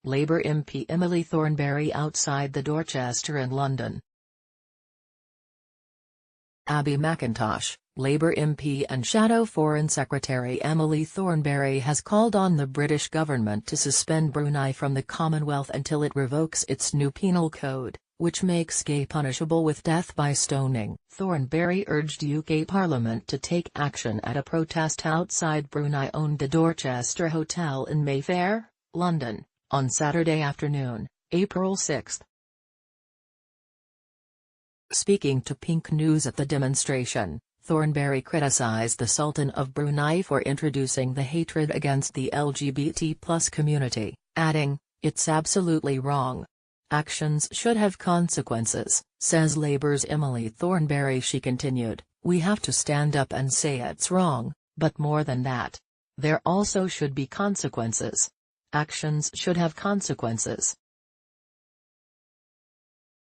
Labour MP Emily Thornberry outside the Dorchester in London. Abi McIntosh, Labour MP and Shadow Foreign Secretary Emily Thornberry has called on the British government to suspend Brunei from the Commonwealth until it revokes its new penal code, which makes gay punishable with death by stoning. Thornberry urged UK Parliament to take action at a protest outside Brunei-owned the Dorchester Hotel in Mayfair, London, on Saturday afternoon, April 6. Speaking to Pink News at the demonstration, Thornberry criticised the Sultan of Brunei for introducing the hatred against the LGBT+ community, adding, "It's absolutely wrong. Actions should have consequences," says Labour's Emily Thornberry. She continued, "We have to stand up and say it's wrong, but more than that. There also should be consequences. Actions should have consequences.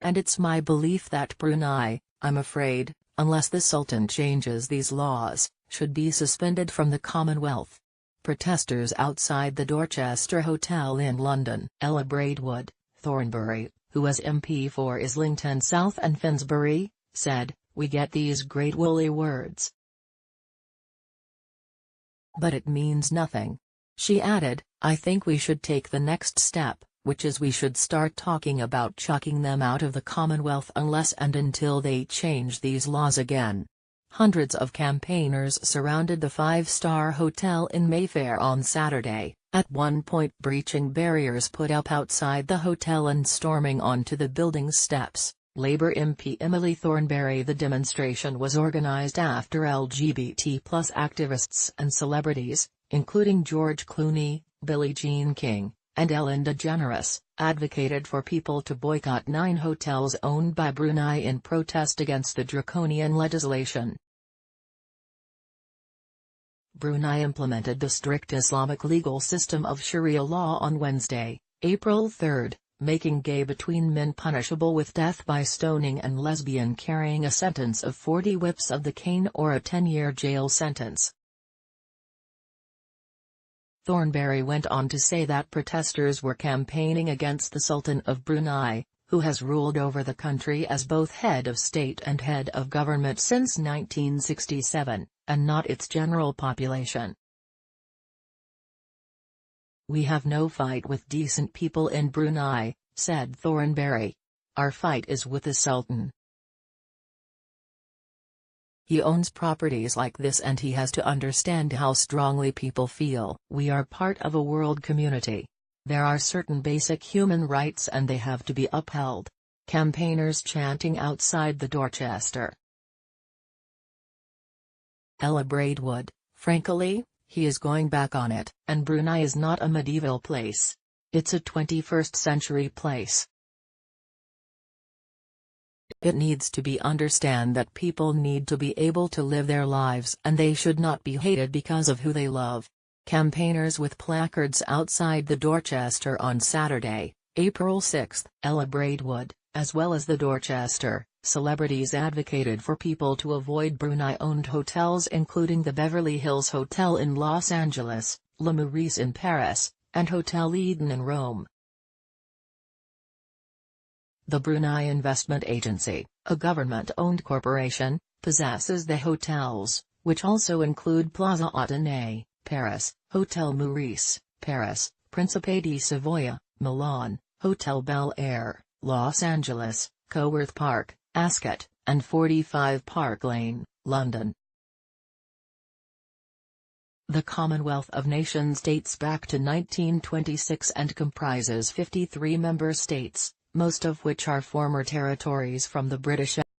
And it's my belief that Brunei, I'm afraid, unless the Sultan changes these laws, should be suspended from the Commonwealth." Protesters outside the Dorchester Hotel in London. Ella Braidwood, Thornberry, who is MP for Islington South and Finsbury, said, "We get these great woolly words, but it means nothing." She added, "I think we should take the next step, which is we should start talking about chucking them out of the Commonwealth unless and until they change these laws again." Hundreds of campaigners surrounded the five-star hotel in Mayfair on Saturday, at one point breaching barriers put up outside the hotel and storming onto the building's steps. Labour MP Emily Thornberry. The demonstration was organised after LGBT+ activists and celebrities, including George Clooney, Billie Jean King, and Ellen DeGeneres, advocated for people to boycott 9 hotels owned by Brunei in protest against the draconian legislation. Brunei implemented the strict Islamic legal system of Sharia law on Wednesday, April 3, making gay between men punishable with death by stoning and lesbian carrying a sentence of 40 whips of the cane or a 10-year jail sentence. Thornberry went on to say that protesters were campaigning against the Sultan of Brunei, who has ruled over the country as both head of state and head of government since 1967, and not its general population. "We have no fight with decent people in Brunei," said Thornberry. "Our fight is with the Sultan. He owns properties like this and he has to understand how strongly people feel. We are part of a world community. There are certain basic human rights and they have to be upheld." Campaigners chanting outside the Dorchester. Ella Braidwood, "Frankly, he is going back on it. And Brunei is not a medieval place. It's a 21st century place. It needs to be understand that people need to be able to live their lives and they should not be hated because of who they love." Campaigners with placards outside the Dorchester on Saturday, April 6. Ella Braidwood, as well as the Dorchester, celebrities advocated for people to avoid Brunei-owned hotels including the Beverly Hills Hotel in Los Angeles, Le Meurice in Paris, and Hotel Eden in Rome. The Brunei Investment Agency, a government-owned corporation, possesses the hotels, which also include Plaza Athénée, Paris, Hotel Meurice, Paris, Principe di Savoia, Milan, Hotel Bel Air, Los Angeles, Coworth Park, Ascot, and 45 Park Lane, London. The Commonwealth of Nations dates back to 1926 and comprises 53 member states, most of which are former territories from the British